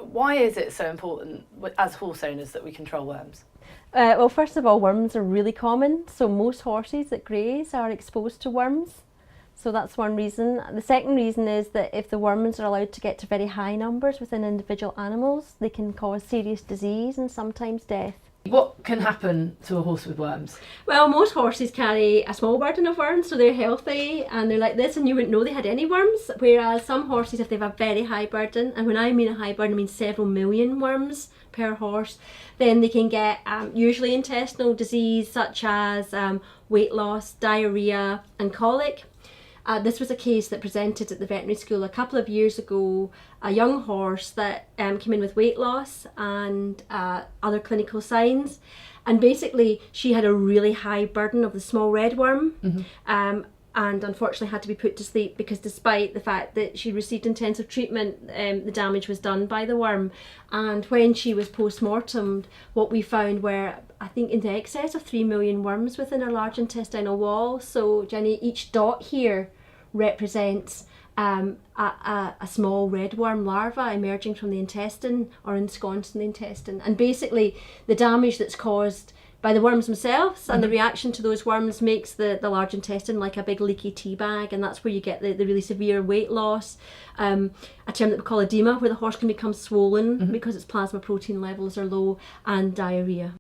why is it so important as horse owners that we control worms? Well, first of all, worms are really common, so most horses that graze are exposed to worms. So that's one reason. The second reason is that if the worms are allowed to get to very high numbers within individual animals, they can cause serious disease and sometimes death. What can happen to a horse with worms? Well, most horses carry a small burden of worms, so they're healthy and they're like this and you wouldn't know they had any worms, whereas some horses, if they have a very high burden, and when I mean a high burden I mean several million worms per horse, then they can get usually intestinal disease such as weight loss, diarrhoea and colic. This was a case that presented at the veterinary school a couple of years ago, a young horse that came in with weight loss and other clinical signs, and basically she had a really high burden of the small redworm. And unfortunately had to be put to sleep because despite the fact that she received intensive treatment, the damage was done by the worm. And when she was post-mortemed, what we found were, I think, in excess of 3 million worms within her large intestinal wall. So Jenny, each dot here represents a small redworm larva emerging from the intestine or ensconced in the intestine. And basically the damage that's caused by the worms themselves and the reaction to those worms makes the large intestine like a big leaky tea bag, and that's where you get the really severe weight loss, a term that we call edema, where the horse can become swollen because its plasma protein levels are low, and diarrhoea.